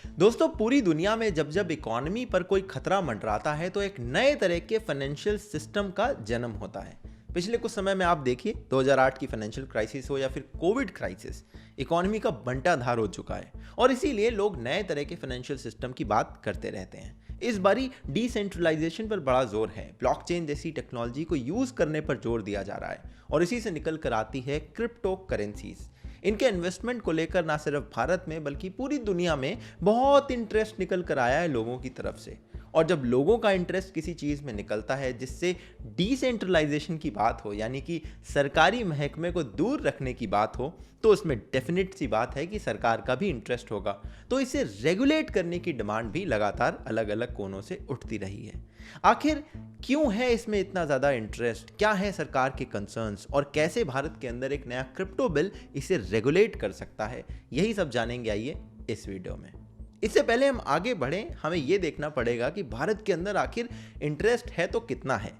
दोस्तों, पूरी दुनिया में जब जब इकोनॉमी पर कोई खतरा मंडराता है तो एक नए तरह के फाइनेंशियल सिस्टम का जन्म होता है। पिछले कुछ समय में आप देखिए 2008 की फाइनेंशियल क्राइसिस हो या फिर कोविड क्राइसिस, इकोनॉमी का बंटाधार हो चुका है और इसीलिए लोग नए तरह के फाइनेंशियल सिस्टम की बात करते रहते हैं। इस बारी डिसेंट्रलाइजेशन पर बड़ा जोर है, ब्लॉकचेन जैसी टेक्नोलॉजी को यूज करने पर जोर दिया जा रहा है और इसी से निकल कर आती है क्रिप्टो करेंसीज। इनके इन्वेस्टमेंट को लेकर ना सिर्फ भारत में बल्कि पूरी दुनिया में बहुत इंटरेस्ट निकल कर आया है लोगों की तरफ से। और जब लोगों का इंटरेस्ट किसी चीज़ में निकलता है जिससे डिसेंट्रलाइजेशन की बात हो, यानी कि सरकारी महकमे को दूर रखने की बात हो, तो उसमें डेफिनेट सी बात है कि सरकार का भी इंटरेस्ट होगा। तो इसे रेगुलेट करने की डिमांड भी लगातार अलग अलग कोनों से उठती रही है। आखिर क्यों है इसमें इतना ज़्यादा इंटरेस्ट, क्या है सरकार के कंसर्न्स और कैसे भारत के अंदर एक नया क्रिप्टो बिल इसे रेगुलेट कर सकता है, यही सब जानेंगे आइए इस वीडियो में। इससे पहले हम आगे बढ़ें, हमें यह देखना पड़ेगा कि भारत के अंदर आखिर इंटरेस्ट है तो कितना है।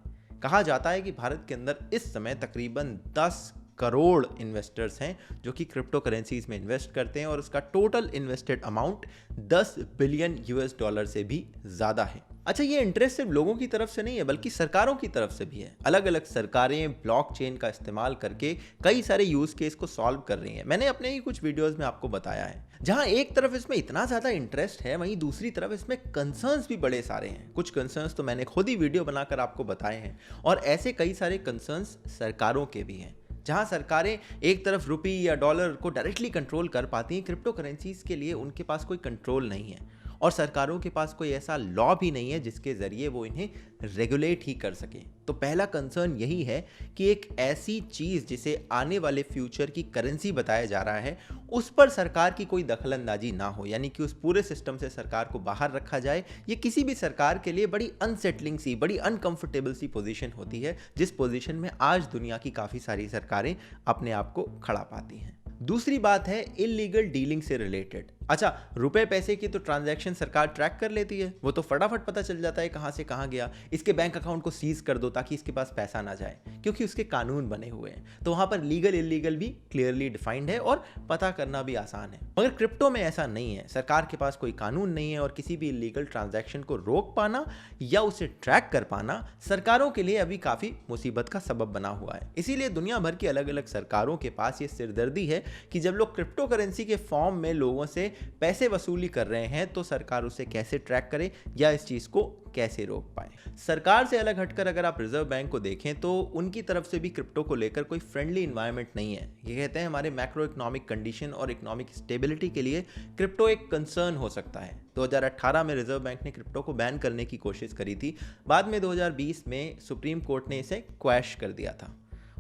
कहा जाता है कि भारत के अंदर इस समय तकरीबन 10 करोड़ इन्वेस्टर्स हैं जो कि क्रिप्टो करेंसीज में इन्वेस्ट करते हैं और उसका total invested amount 10 billion US dollar से भी ज़्यादा है। अच्छा, ये इंटरेस्ट सिर्फ लोगों की तरफ से नहीं है बल्कि सरकारों की तरफ से भी है। अलग अलग सरकारें ब्लॉकचेन का इस्तेमाल करके कई सारे यूज केस को सॉल्व कर रही हैं। मैंने अपने ही कुछ वीडियोस में आपको बताया है। जहां एक तरफ इसमें इतना ज़्यादा इंटरेस्ट है, वहीं दूसरी तरफ इसमें कंसर्न्स भी बड़े सारे हैं। कुछ कंसर्न्स तो मैंने खुद ही वीडियो बनाकर आपको बताए हैं और ऐसे कई सारे कंसर्न्स सरकारों के भी हैं। जहां सरकारें एक तरफ रुपये या डॉलर को डायरेक्टली कंट्रोल कर पाती हैं, क्रिप्टो करेंसीज के लिए उनके पास कोई कंट्रोल नहीं है और सरकारों के पास कोई ऐसा लॉ भी नहीं है जिसके ज़रिए वो इन्हें रेगुलेट ही कर सकें। तो पहला कंसर्न यही है कि एक ऐसी चीज़ जिसे आने वाले फ्यूचर की करेंसी बताया जा रहा है, उस पर सरकार की कोई दखलंदाजी ना हो, यानी कि उस पूरे सिस्टम से सरकार को बाहर रखा जाए। ये किसी भी सरकार के लिए बड़ी अनसेटलिंग सी, बड़ी अनकंफर्टेबल सी पोजीशन होती है, जिस पोजीशन में आज दुनिया की काफ़ी सारी सरकारें अपने आप को खड़ा पाती हैं। दूसरी बात है इलीगल डीलिंग से रिलेटेड। अच्छा, रुपए पैसे की तो ट्रांजैक्शन सरकार ट्रैक कर लेती है, वो तो फटाफट पता चल जाता है कहाँ से कहाँ गया। इसके बैंक अकाउंट को सीज कर दो ताकि इसके पास पैसा ना जाए, क्योंकि उसके कानून बने हुए हैं। तो वहाँ पर लीगल इलीगल भी क्लियरली डिफाइंड है और पता करना भी आसान है। मगर क्रिप्टो में ऐसा नहीं है। सरकार के पास कोई कानून नहीं है और किसी भी इलीगल ट्रांजैक्शन को रोक पाना या उसे ट्रैक कर पाना सरकारों के लिए अभी काफ़ी मुसीबत का सबब बना हुआ है। इसीलिए दुनिया भर की अलग अलग सरकारों के पास ये सिरदर्दी है कि जब लोग क्रिप्टो करेंसी के फॉर्म में लोगों से पैसे वसूली कर रहे हैं तो सरकार उसे कैसे ट्रैक करे या इस चीज को कैसे रोक पाए। सरकार से अलग हटकर अगर आप रिजर्व बैंक को देखें तो उनकी तरफ से भी क्रिप्टो को लेकर कोई फ्रेंडली इन्वायरमेंट नहीं है। ये कहते हैं हमारे मैक्रो इकोनॉमिक कंडीशन और इकोनॉमिक स्टेबिलिटी के लिए क्रिप्टो एक कंसर्न हो सकता है। 2018 में रिजर्व बैंक ने क्रिप्टो को बैन करने की कोशिश करी थी, बाद में 2020 में सुप्रीम कोर्ट ने इसे क्वैश कर दिया था।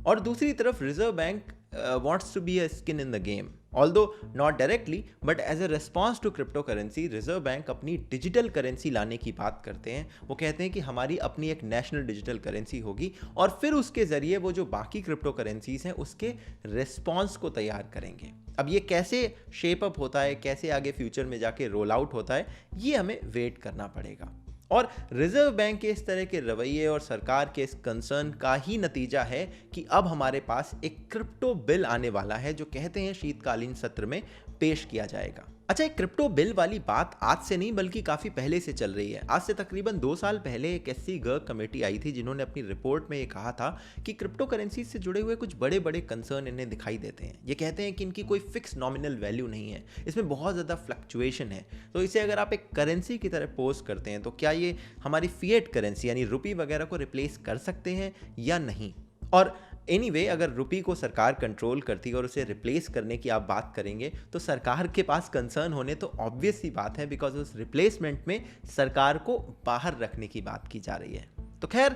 और दूसरी तरफ reserve bank wants to be a skin in the game, although not directly, but as a response to cryptocurrency, reserve bank अपनी डिजिटल करेंसी लाने की बात करते हैं। वो कहते हैं कि हमारी अपनी एक नेशनल डिजिटल करेंसी होगी और फिर उसके ज़रिए वो जो बाकी क्रिप्टो करेंसीज हैं उसके रिस्पॉन्स को तैयार करेंगे। अब ये कैसे शेप अप होता है, कैसे आगे फ्यूचर में जाके रोल आउट होता है, ये हमें वेट करना पड़ेगा। और रिजर्व बैंक के इस तरह के रवैये और सरकार के इस कंसर्न का ही नतीजा है कि अब हमारे पास एक क्रिप्टो बिल आने वाला है जो कहते हैं शीतकालीन सत्र में पेश किया जाएगा। अच्छा, एक क्रिप्टो बिल वाली बात आज से नहीं बल्कि काफ़ी पहले से चल रही है। आज से तकरीबन 2 साल पहले एक SC गर्ग कमेटी आई थी जिन्होंने अपनी रिपोर्ट में ये कहा था कि क्रिप्टो करेंसी से जुड़े हुए कुछ बड़े बड़े कंसर्न इन्हें दिखाई देते हैं। ये कहते हैं कि इनकी कोई फिक्स नॉमिनल वैल्यू नहीं है, इसमें बहुत ज़्यादा फ्लक्चुएशन है। तो इसे अगर आप एक करेंसी की तरह पोज करते हैं तो क्या ये हमारी फिएट करेंसी यानी रुपये वगैरह को रिप्लेस कर सकते हैं या नहीं। और एनीवे, अगर रुपये को सरकार कंट्रोल करती है और उसे रिप्लेस करने की आप बात करेंगे तो सरकार के पास कंसर्न होने तो ऑब्वियस सी बात है, बिकॉज उस रिप्लेसमेंट में सरकार को बाहर रखने की बात की जा रही है। तो खैर,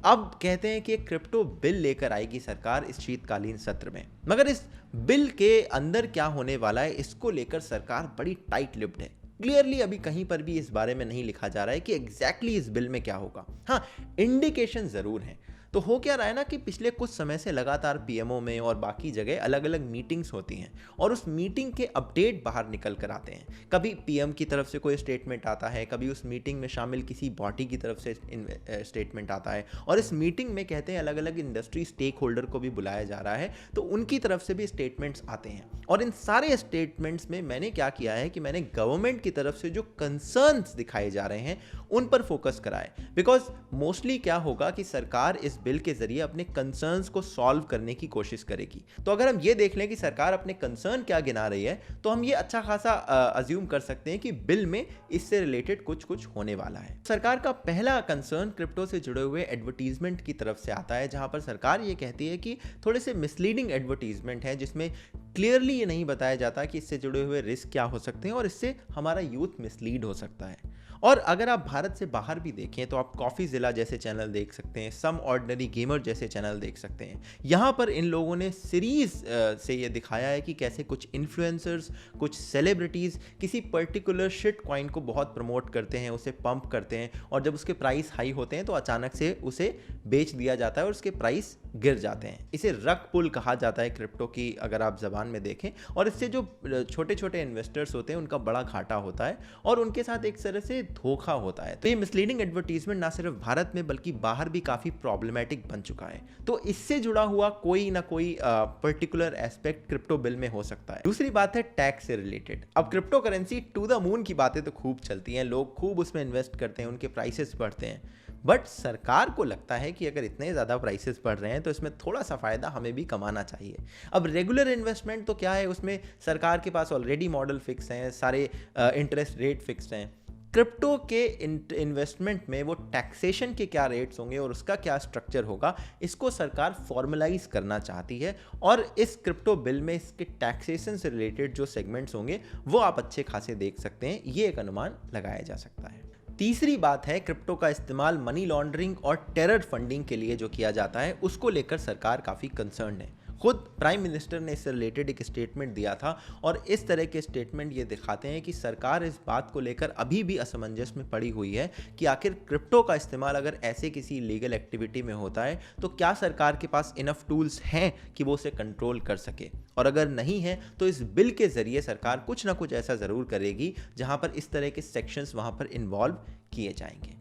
अब कहते हैं कि एक क्रिप्टो बिल लेकर आएगी सरकार इस शीतकालीन सत्र में। मगर इस बिल के अंदर क्या होने वाला है, इसको लेकर सरकार बड़ी टाइट लिप्ड है। क्लियरली अभी कहीं पर भी इस बारे में नहीं लिखा जा रहा है कि एग्जैक्टली इस बिल में क्या होगा। हाँ, इंडिकेशन ज़रूर हैं। तो हो क्या रहा है ना कि पिछले कुछ समय से लगातार पीएमओ में और बाकी जगह अलग अलग मीटिंग्स होती हैं और उस मीटिंग के अपडेट बाहर निकल कर आते हैं। कभी पीएम की तरफ से कोई स्टेटमेंट आता है, कभी उस मीटिंग में शामिल किसी बॉडी की तरफ से स्टेटमेंट आता है, और इस मीटिंग में कहते हैं अलग अलग इंडस्ट्री स्टेक होल्डर को भी बुलाया जा रहा है, तो उनकी तरफ से भी स्टेटमेंट्स आते हैं। और इन सारे स्टेटमेंट्स में मैंने क्या किया है कि मैंने गवर्नमेंट की तरफ से जो कंसर्न्स दिखाए जा रहे हैं उन पर फोकस करा है। बिकॉज मोस्टली क्या होगा कि सरकार इस बिल के जरिए अपने कंसर्न्स को सॉल्व करने की कोशिश करेगी। तो अगर हम ये देख लें कि सरकार अपने कंसर्न क्या गिना रही है, तो हम ये अच्छा खासा अज्यूम कर सकते हैं कि बिल में इससे रिलेटेड कुछ होने वाला है। सरकार का पहला कंसर्न क्रिप्टो से जुड़े हुए एडवर्टीजमेंट की तरफ से आता है, जहां पर सरकार ये कहती है कि थोड़े से मिसलीडिंग एडवर्टीजमेंट है, जिसमें क्लियरली ये नहीं बताया जाता कि इससे जुड़े हुए रिस्क क्या हो सकते हैं और इससे हमारा यूथ मिसलीड हो सकता है। और अगर आप भारत से बाहर भी देखें तो आप कॉफ़ी ज़िला जैसे चैनल देख सकते हैं, सम ऑर्डिनरी गेमर जैसे चैनल देख सकते हैं। यहाँ पर इन लोगों ने सीरीज़ से ये दिखाया है कि कैसे कुछ इन्फ्लुएंसर्स, कुछ सेलिब्रिटीज़ किसी पर्टिकुलर शिट कॉइन को बहुत प्रमोट करते हैं, उसे पंप करते हैं, और जब उसके प्राइस हाई होते हैं तो अचानक से उसे बेच दिया जाता है और उसके प्राइस गिर जाते हैं। इसे रग पुल कहा जाता है क्रिप्टो की अगर आप ज़बान में देखें, और इससे जो छोटे छोटे इन्वेस्टर्स होते हैं उनका बड़ा घाटा होता है और उनके साथ एक तरह से धोखा होता है। तो ये मिसलीडिंग एडवर्टीजमेंट ना सिर्फ भारत में बल्कि बाहर भी काफ़ी प्रॉब्लमैटिक बन चुका है। तो इससे जुड़ा हुआ कोई ना कोई पर्टिकुलर एस्पेक्ट क्रिप्टो बिल में हो सकता है। दूसरी बात है टैक्स से रिलेटेड। अब crypto currency to the moon की बातें तो खूब चलती हैं, लोग खूब उसमें इन्वेस्ट करते हैं, उनके प्राइसेस बढ़ते हैं, बट सरकार को लगता है कि अगर इतने ज़्यादा प्राइसेस बढ़ रहे हैं तो इसमें थोड़ा सा फ़ायदा हमें भी कमाना चाहिए। अब रेगुलर इन्वेस्टमेंट तो क्या है, उसमें सरकार के पास ऑलरेडी मॉडल फिक्स हैं, सारे इंटरेस्ट रेट फिक्स्ड हैं। क्रिप्टो के इन्वेस्टमेंट में वो टैक्सेशन के क्या रेट्स होंगे और उसका क्या स्ट्रक्चर होगा, इसको सरकार फॉर्मलाइज करना चाहती है, और इस क्रिप्टो बिल में इसके टैक्सेशन से रिलेटेड जो सेगमेंट्स होंगे वो आप अच्छे खासे देख सकते हैं। ये एक अनुमान लगाया जा सकता है। तीसरी बात है, क्रिप्टो का इस्तेमाल मनी लॉन्ड्रिंग और टेरर फंडिंग के लिए जो किया जाता है उसको लेकर सरकार काफ़ी कंसर्न है। खुद प्राइम मिनिस्टर ने इससे रिलेटेड एक स्टेटमेंट दिया था, और इस तरह के स्टेटमेंट ये दिखाते हैं कि सरकार इस बात को लेकर अभी भी असमंजस में पड़ी हुई है कि आखिर क्रिप्टो का इस्तेमाल अगर ऐसे किसी लीगल एक्टिविटी में होता है तो क्या सरकार के पास इनफ टूल्स हैं कि वो उसे कंट्रोल कर सके, और अगर नहीं है तो इस बिल के ज़रिए सरकार कुछ ना कुछ ऐसा ज़रूर करेगी जहाँ पर इस तरह के सेक्शंस वहाँ पर इन्वॉल्व किए जाएंगे।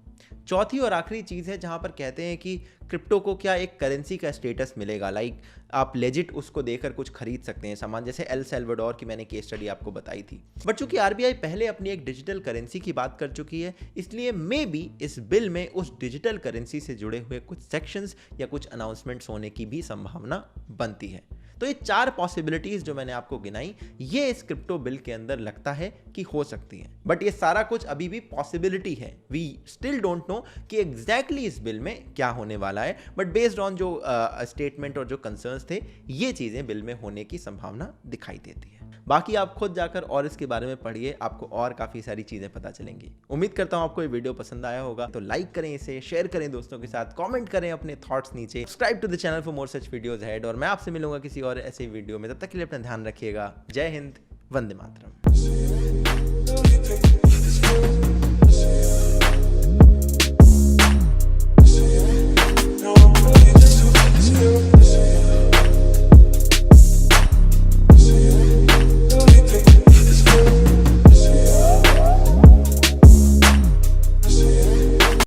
चौथी और आखिरी चीज़ है जहाँ पर कहते हैं कि क्रिप्टो को क्या एक करेंसी का स्टेटस मिलेगा, लाइक आप लेजिट उसको देकर कुछ खरीद सकते हैं सामान, जैसे एल सल्वाडोर की मैंने केस स्टडी आपको बताई थी। बट चूंकि आरबीआई पहले अपनी एक डिजिटल करेंसी की बात कर चुकी है, इसलिए मे बी इस बिल में उस डिजिटल करेंसी से जुड़े हुए कुछ सेक्शंस या कुछ अनाउंसमेंट्स होने की भी संभावना बनती है। तो ये 4 पॉसिबिलिटीज जो मैंने आपको गिनाई, ये इस क्रिप्टो बिल के अंदर लगता है कि हो सकती हैं, बट ये सारा कुछ अभी भी पॉसिबिलिटी है। वी स्टिल डोंट नो कि एग्जैक्टली इस बिल में क्या होने वाला है, बट बेस्ड ऑन जो स्टेटमेंट और जो कंसर्न्स थे, ये चीज़ें बिल में होने की संभावना दिखाई देती है। बाकी आप खुद जाकर और इसके बारे में पढ़िए, आपको और काफ़ी सारी चीज़ें पता चलेंगी। उम्मीद करता हूँ आपको ये वीडियो पसंद आया होगा, तो लाइक करें इसे, शेयर करें दोस्तों के साथ, कमेंट करें अपने थॉट्स नीचे, subscribe to the channel for more such videos head, और मैं आपसे मिलूंगा किसी और ऐसे वीडियो में। तब तक के लिए अपना ध्यान रखिएगा। जय हिंद, वंदे मातरम।